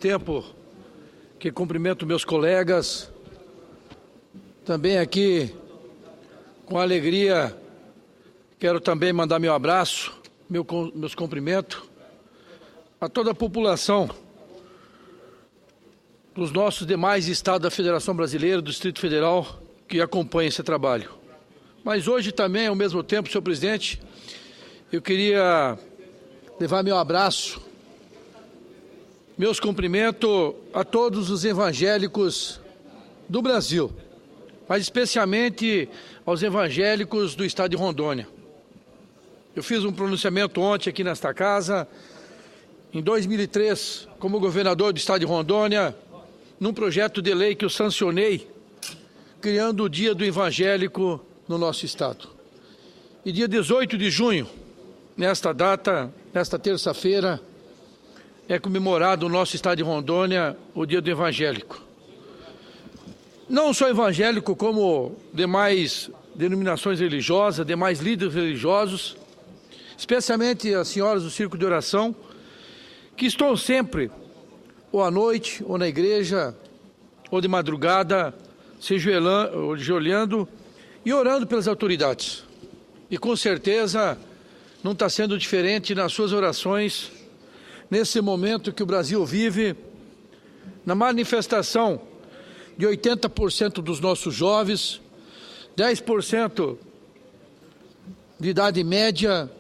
tempo que cumprimento meus colegas, também aqui com alegria quero também mandar meu abraço, meus cumprimentos a toda a população dos nossos demais estados da Federação Brasileira, do Distrito Federal, que acompanha esse trabalho. Mas hoje também, ao mesmo tempo, senhor presidente, eu queria levar meu abraço, meus cumprimentos a todos os evangélicos do Brasil, mas especialmente aos evangélicos do estado de Rondônia. Eu fiz um pronunciamento ontem aqui nesta casa, em 2003, como governador do estado de Rondônia, num projeto de lei que eu sancionei, criando o Dia do Evangélico no nosso estado. E dia 18 de junho, nesta data, nesta terça-feira, é comemorado no nosso estado de Rondônia o Dia do Evangélico. Não só evangélico, como demais denominações religiosas, demais líderes religiosos, especialmente as senhoras do Círculo de Oração, que estão sempre, ou à noite, ou na igreja, ou de madrugada, se ajoelhando e orando pelas autoridades. E com certeza não está sendo diferente nas suas orações, nesse momento que o Brasil vive, na manifestação de 80% dos nossos jovens, 10% de idade média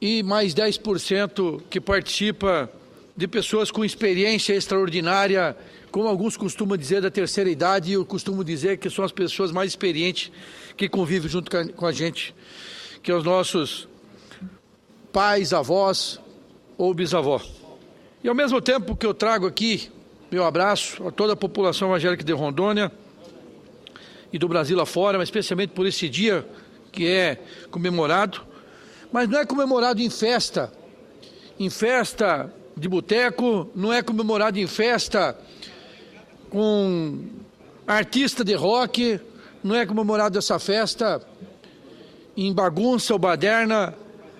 e mais 10% que participa de pessoas com experiência extraordinária, como alguns costumam dizer da terceira idade, e eu costumo dizer que são as pessoas mais experientes que convivem junto com a gente, que os nossos pais, avós ou bisavó. E ao mesmo tempo que eu trago aqui meu abraço a toda a população evangélica de Rondônia e do Brasil afora, mas especialmente por esse dia que é comemorado, mas não é comemorado em festa de boteco, não é comemorado em festa com artista de rock, não é comemorado essa festa em bagunça ou baderna.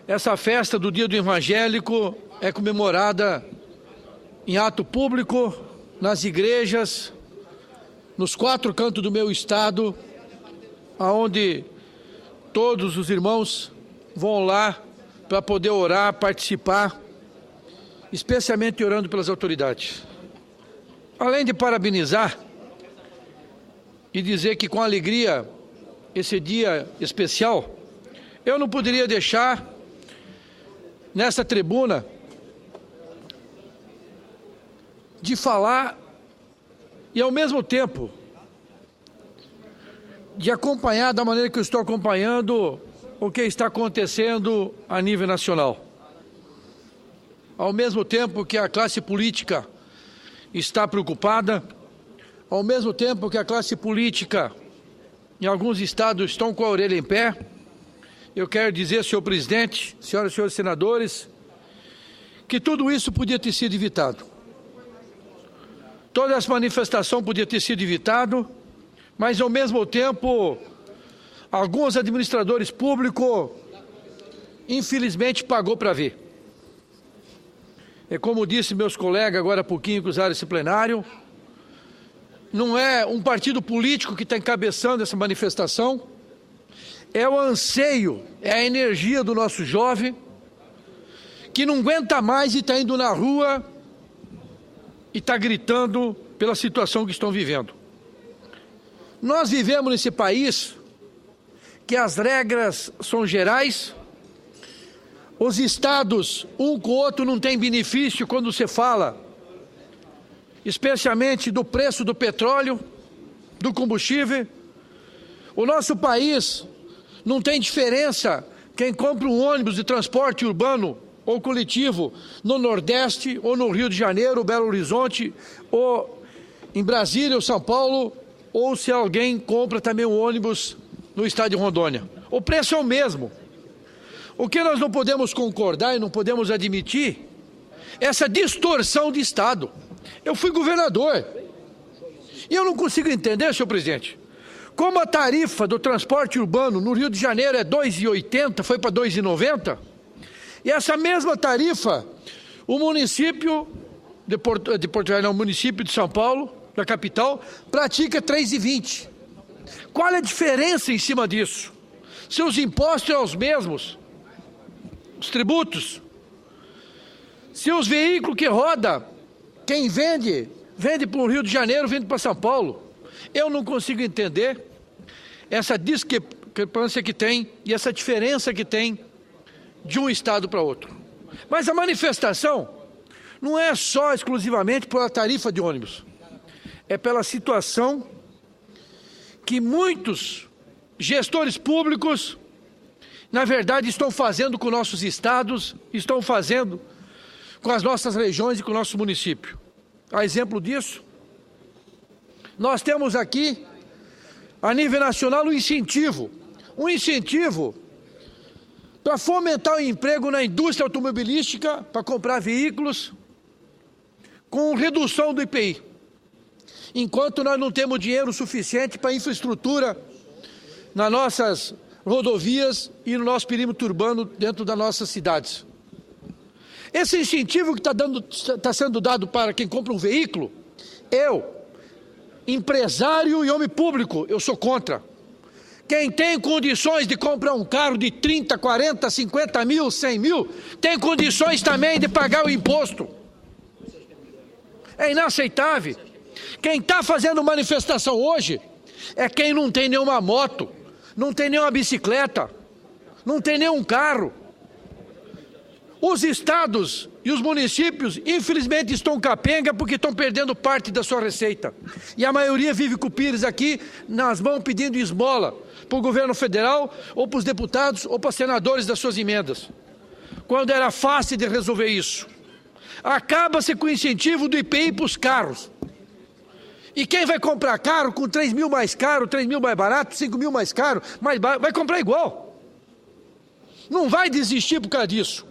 Essa festa do Dia do Evangélico é comemorada em ato público, nas igrejas, nos 4 cantos do meu estado, aonde todos os irmãos vão lá para poder orar, participar, especialmente orando pelas autoridades. Além de parabenizar e dizer que com alegria esse dia especial, eu não poderia deixar nessa tribuna de falar e ao mesmo tempo de acompanhar da maneira que eu estou acompanhando o que está acontecendo a nível nacional. Ao mesmo tempo que a classe política está preocupada, ao mesmo tempo que a classe política em alguns estados estão com a orelha em pé, eu quero dizer, senhor presidente, senhoras e senhores senadores, que tudo isso podia ter sido evitado. Toda essa manifestação podia ter sido evitado, mas ao mesmo tempo, alguns administradores públicos, infelizmente, pagou para ver. É como disse meus colegas agora há pouquinho que usaram esse plenário, não é um partido político que está encabeçando essa manifestação, é o anseio, é a energia do nosso jovem, que não aguenta mais e está indo na rua e está gritando pela situação que estão vivendo. Nós vivemos nesse país que as regras são gerais, os estados, um com o outro, não tem benefício quando você fala, especialmente do preço do petróleo, do combustível. O nosso país não tem diferença quem compra um ônibus de transporte urbano ou coletivo no Nordeste, ou no Rio de Janeiro, Belo Horizonte, ou em Brasília ou São Paulo, ou se alguém compra também um ônibus no estado de Rondônia. O preço é o mesmo. O que nós não podemos concordar e não podemos admitir é essa distorção de estado. Eu fui governador e eu não consigo entender, senhor presidente, como a tarifa do transporte urbano no Rio de Janeiro é R$ 2,80, foi para R$ 2,90, e essa mesma tarifa o município de Porto Velho, no município de São Paulo, da capital, pratica 3,20. Qual é a diferença em cima disso? Se os impostos são os mesmos, os tributos, se os veículos que rodam, quem vende para o Rio de Janeiro, vende para São Paulo. Eu não consigo entender essa discrepância que tem e essa diferença que tem de um estado para outro. Mas a manifestação não é só exclusivamente pela tarifa de ônibus, é pela situação que muitos gestores públicos, na verdade, estão fazendo com nossos estados, estão fazendo com as nossas regiões e com o nosso município. A exemplo disso, nós temos aqui, a nível nacional, um incentivo para fomentar o emprego na indústria automobilística, para comprar veículos, com redução do IPI. Enquanto nós não temos dinheiro suficiente para infraestrutura nas nossas rodovias e no nosso perímetro urbano dentro das nossas cidades. Esse incentivo que está sendo dado para quem compra um veículo, eu, empresário e homem público, eu sou contra. Quem tem condições de comprar um carro de 30, 40, 50 mil, 100 mil, tem condições também de pagar o imposto. É inaceitável. Quem está fazendo manifestação hoje é quem não tem nenhuma moto, não tem nenhuma bicicleta, não tem nenhum carro. Os estados e os municípios, infelizmente, estão capenga porque estão perdendo parte da sua receita. E a maioria vive com o Pires aqui nas mãos pedindo esmola para o governo federal, ou para os deputados, ou para os senadores das suas emendas. Quando era fácil de resolver isso. Acaba-se com o incentivo do IPI para os carros. E quem vai comprar carro com 3 mil mais caro, 3 mil mais barato, 5 mil mais caro, vai comprar igual. Não vai desistir por causa disso.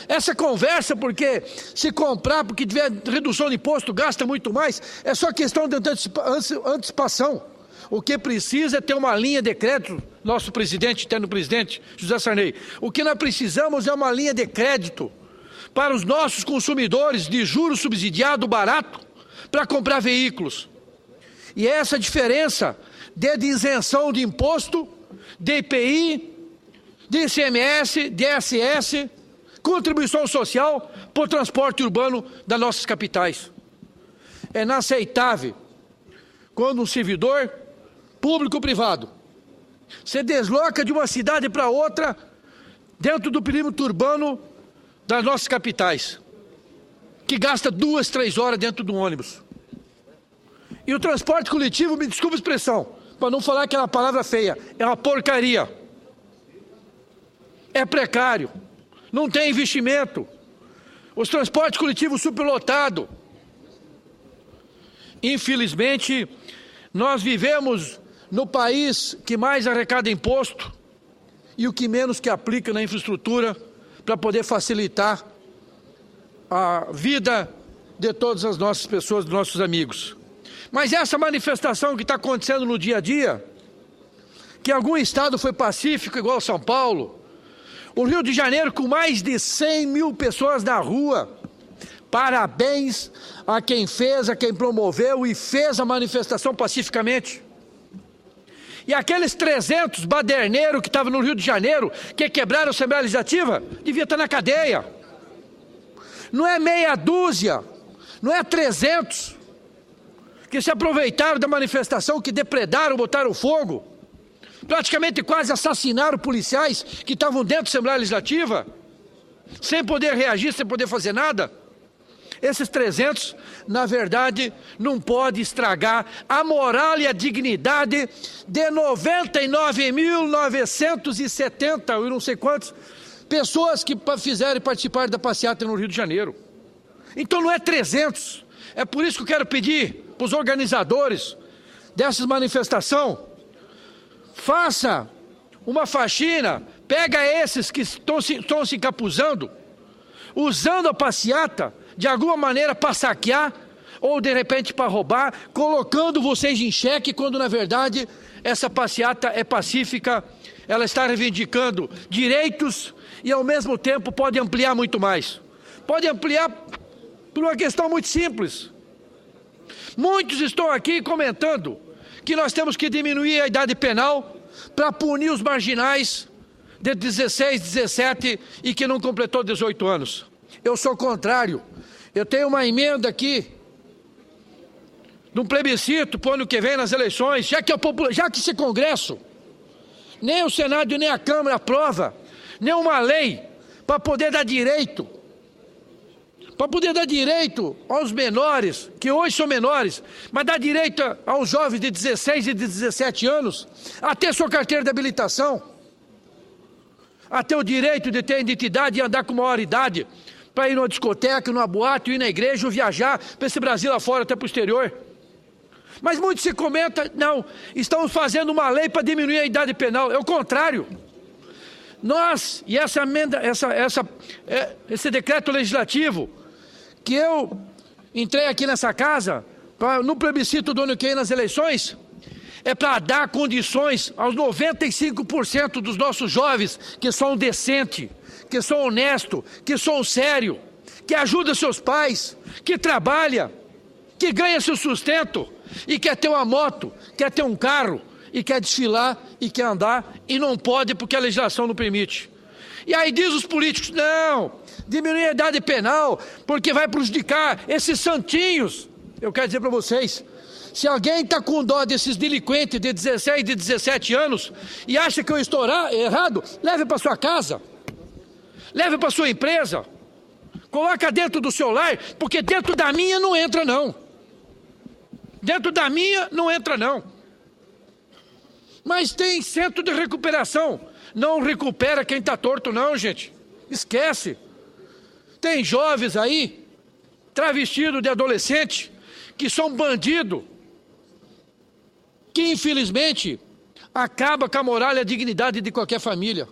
Essa conversa, porque se comprar, porque tiver redução de imposto, gasta muito mais, é só questão de antecipação. O que precisa é ter uma linha de crédito, nosso presidente, eterno presidente, José Sarney. O que nós precisamos é uma linha de crédito para os nossos consumidores de juros subsidiado barato para comprar veículos. E essa diferença de isenção de imposto, de IPI, de ICMS, de ISS, contribuição social para o transporte urbano das nossas capitais. É inaceitável quando um servidor público ou privado se desloca de uma cidade para outra dentro do perímetro urbano das nossas capitais, que gasta 2, 3 horas dentro de um ônibus. E o transporte coletivo, me desculpa a expressão, para não falar aquela palavra feia, é uma porcaria. É precário. Não tem investimento. Os transportes coletivos superlotados. Infelizmente, nós vivemos no país que mais arrecada imposto e o que menos que aplica na infraestrutura para poder facilitar a vida de todas as nossas pessoas, dos nossos amigos. Mas essa manifestação que está acontecendo no dia a dia, que algum estado foi pacífico, igual São Paulo, o Rio de Janeiro com mais de 100 mil pessoas na rua, parabéns a quem fez, a quem promoveu e fez a manifestação pacificamente. E aqueles 300 baderneiros que estavam no Rio de Janeiro, que quebraram a Assembleia Legislativa, devia estar na cadeia. Não é meia dúzia, não é 300, que se aproveitaram da manifestação, que depredaram, botaram fogo, praticamente quase assassinaram policiais que estavam dentro da Assembleia Legislativa, sem poder reagir, sem poder fazer nada. Esses 300, na verdade, não pode estragar a moral e a dignidade de 99.970, eu não sei quantas, pessoas que fizeram e participaram da passeata no Rio de Janeiro. Então não é 300. É por isso que eu quero pedir para os organizadores dessas manifestações, faça uma faxina, pega esses que estão se encapuzando, usando a passeata de alguma maneira para saquear ou de repente para roubar, colocando vocês em xeque, quando na verdade essa passeata é pacífica, ela está reivindicando direitos e ao mesmo tempo pode ampliar muito mais. Pode ampliar Por uma questão muito simples. Muitos estão aqui comentando que nós temos que diminuir a idade penal para punir os marginais de 16, 17 e que não completou 18 anos. Eu sou contrário. Eu tenho uma emenda aqui, de um plebiscito para o ano que vem nas eleições, já que esse Congresso, nem o Senado e nem a Câmara aprova nenhuma lei para poder dar direito aos menores, que hoje são menores, mas dar direito aos jovens de 16 e de 17 anos a ter sua carteira de habilitação, a ter o direito de ter identidade e andar com maioridade para ir numa discoteca, numa boate, ir na igreja ou viajar para esse Brasil lá fora, até para o exterior. Mas muito se comenta, não, estamos fazendo uma lei para diminuir a idade penal. É o contrário. Nós, e essa emenda, esse decreto legislativo, que eu entrei aqui nessa casa, no plebiscito do ano que vem nas eleições, é para dar condições aos 95% dos nossos jovens que são decentes, que são honestos, que são sérios, que ajudam seus pais, que trabalham, que ganha seu sustento e quer ter uma moto, quer ter um carro e quer desfilar e quer andar e não pode porque a legislação não permite. E aí diz os políticos, não, diminuir a idade penal porque vai prejudicar esses santinhos. Eu quero dizer para vocês, se alguém está com dó desses delinquentes de 16, de 17 anos e acha que eu estou errado, leve para sua casa, leve para sua empresa, coloca dentro do seu lar, porque dentro da minha não entra não. Dentro da minha não entra não. Mas tem centro de recuperação. Não recupera quem está torto não, gente. Esquece. Tem jovens aí, travestidos de adolescente, que são bandidos, que infelizmente acaba com a moral e a dignidade de qualquer família.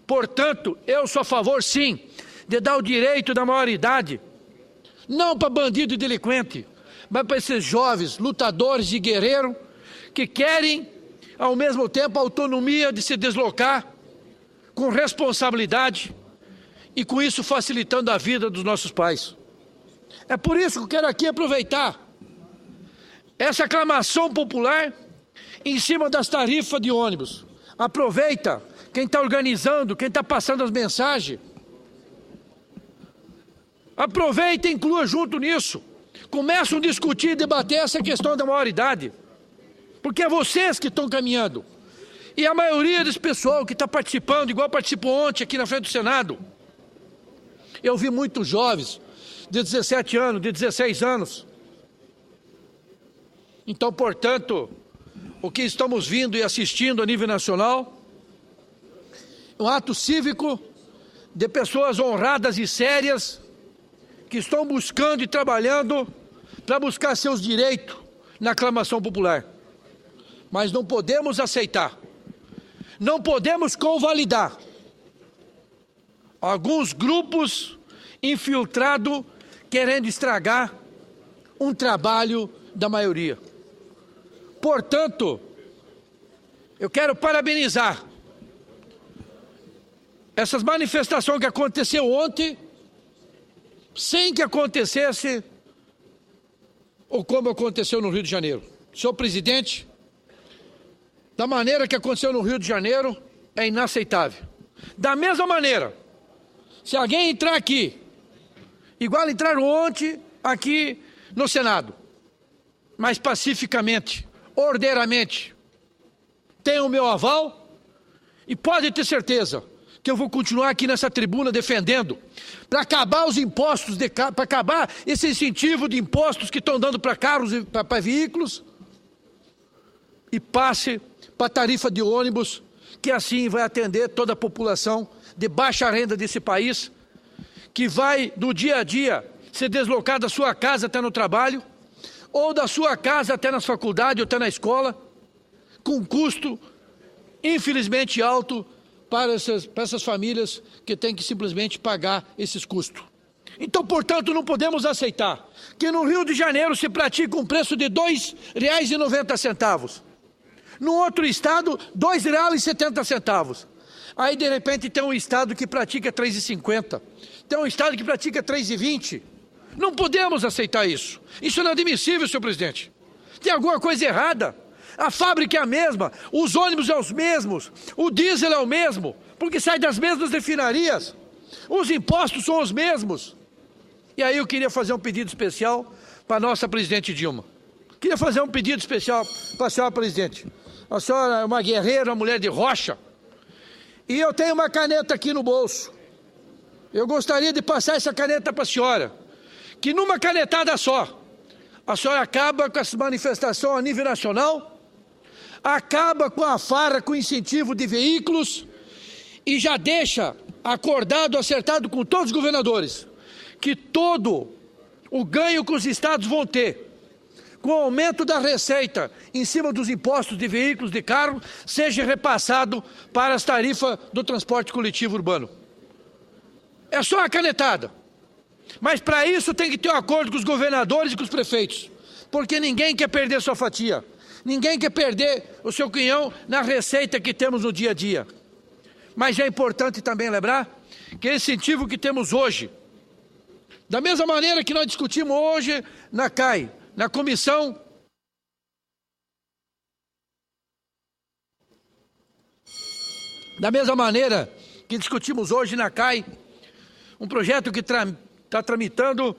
Portanto, eu sou a favor sim, de dar o direito da maioridade, não para bandido e delinquente, mas para esses jovens lutadores e guerreiros que querem, ao mesmo tempo, a autonomia de se deslocar com responsabilidade e com isso facilitando a vida dos nossos pais. É por isso que eu quero aqui aproveitar essa aclamação popular em cima das tarifas de ônibus. Aproveita quem está organizando, quem está passando as mensagens. Aproveita e inclua junto nisso. Começam a discutir e debater essa questão da maioridade. Porque é vocês que estão caminhando. E a maioria desse pessoal que está participando, igual participou ontem aqui na frente do Senado. Eu vi muitos jovens de 17 anos, de 16 anos. Então, portanto, o que estamos vindo e assistindo a nível nacional, um ato cívico de pessoas honradas e sérias que estão buscando e trabalhando para buscar seus direitos na aclamação popular. Mas não podemos aceitar, não podemos convalidar alguns grupos infiltrados querendo estragar um trabalho da maioria. Portanto, eu quero parabenizar essas manifestações que aconteceu ontem, sem que acontecesse ou como aconteceu no Rio de Janeiro. Senhor presidente, da maneira que aconteceu no Rio de Janeiro, é inaceitável. Da mesma maneira, se alguém entrar aqui, igual entraram ontem aqui no Senado, mas pacificamente, ordeiramente, tem o meu aval e pode ter certeza que eu vou continuar aqui nessa tribuna defendendo para acabar os impostos, para acabar esse incentivo de impostos que estão dando para carros e para veículos e passe para a tarifa de ônibus, que assim vai atender toda a população de baixa renda desse país, que vai do dia a dia se deslocar da sua casa até no trabalho, ou da sua casa até nas faculdades ou até na escola, com custo infelizmente alto para essas famílias que têm que simplesmente pagar esses custos. Então, portanto, não podemos aceitar que no Rio de Janeiro se pratique um preço de R$ 2,90. No outro estado, R$ 2,70. Aí, de repente, tem um estado que pratica R$ 3,50. Tem um estado que pratica R$ 3,20. Não podemos aceitar isso. Isso é inadmissível, senhor presidente. Tem alguma coisa errada. A fábrica é a mesma, os ônibus são os mesmos, o diesel é o mesmo, porque sai das mesmas refinarias. Os impostos são os mesmos. E aí eu queria fazer um pedido especial para a nossa presidente Dilma. Queria fazer um pedido especial para a senhora presidente. A senhora é uma guerreira, uma mulher de rocha. E eu tenho uma caneta aqui no bolso. Eu gostaria de passar essa caneta para a senhora. Que numa canetada só, a senhora acaba com essa manifestação a nível nacional, acaba com a farra, com o incentivo de veículos e já deixa acordado, acertado com todos os governadores, que todo o ganho que os estados vão ter com o aumento da receita em cima dos impostos de veículos de carro, seja repassado para as tarifas do transporte coletivo urbano. É só uma canetada. Mas para isso tem que ter um acordo com os governadores e com os prefeitos, porque ninguém quer perder sua fatia, ninguém quer perder o seu quinhão na receita que temos no dia a dia. Mas é importante também lembrar que esse incentivo que temos hoje, da mesma maneira que nós discutimos hoje na CAI, na comissão, da mesma maneira que discutimos hoje na CAI, um projeto que está tramitando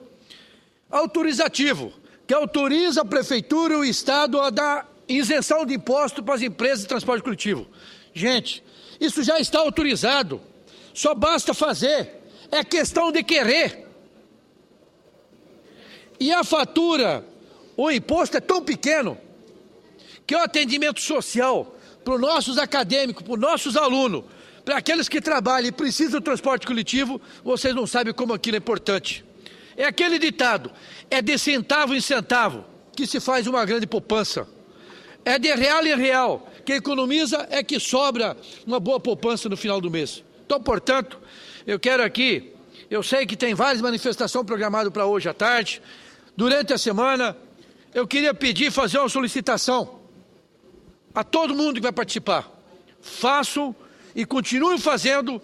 autorizativo, que autoriza a prefeitura e o estado a dar isenção de imposto para as empresas de transporte coletivo. Gente, isso já está autorizado, só basta fazer, é questão de querer. E a fatura, o imposto é tão pequeno, que o atendimento social para os nossos acadêmicos, para os nossos alunos, para aqueles que trabalham e precisam do transporte coletivo, vocês não sabem como aquilo é importante. É aquele ditado, é de centavo em centavo que se faz uma grande poupança. É de real em real, quem economiza é que sobra uma boa poupança no final do mês. Então, portanto, eu quero aqui, eu sei que tem várias manifestações programadas para hoje à tarde, durante a semana, eu queria pedir, fazer uma solicitação a todo mundo que vai participar. Façam e continuem fazendo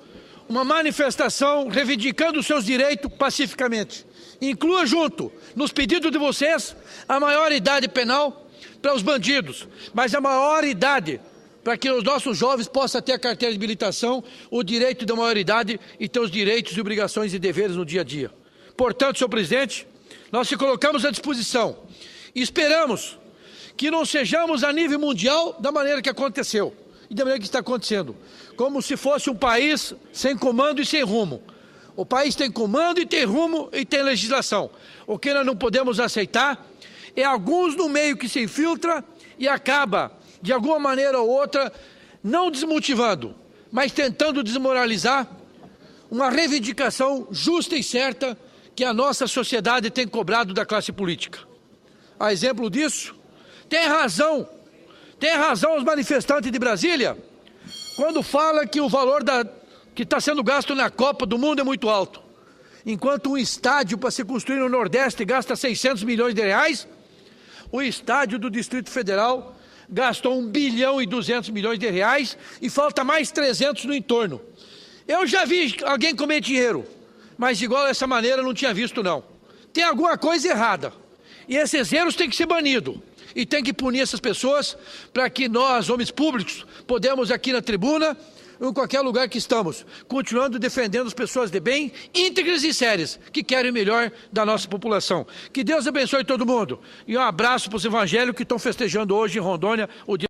uma manifestação reivindicando os seus direitos pacificamente. Inclua junto, nos pedidos de vocês, a maior idade penal para os bandidos, mas a maior idade para que os nossos jovens possam ter a carteira de habilitação, o direito da maioridade e ter os direitos e obrigações e deveres no dia a dia. Portanto, senhor presidente, nós se colocamos à disposição e esperamos que não sejamos a nível mundial da maneira que aconteceu e da maneira que está acontecendo, como se fosse um país sem comando e sem rumo. O país tem comando e tem rumo e tem legislação. O que nós não podemos aceitar é alguns no meio que se infiltra e acaba, de alguma maneira ou outra, não desmotivando, mas tentando desmoralizar uma reivindicação justa e certa que a nossa sociedade tem cobrado da classe política. A exemplo disso, tem razão os manifestantes de Brasília, quando fala que o valor que está sendo gasto na Copa do Mundo é muito alto. Enquanto um estádio para se construir no Nordeste gasta 600 milhões de reais, o estádio do Distrito Federal gastou 1 bilhão e 200 milhões de reais e falta mais 300 no entorno. Eu já vi alguém comer dinheiro, mas igual dessa maneira eu não tinha visto não. Tem alguma coisa errada e esses erros têm que ser banidos. E tem que punir essas pessoas para que nós, homens públicos, podemos aqui na tribuna, ou em qualquer lugar que estamos, continuando defendendo as pessoas de bem, íntegras e sérias, que querem o melhor da nossa população. Que Deus abençoe todo mundo. E um abraço para os evangélicos que estão festejando hoje em Rondônia o dia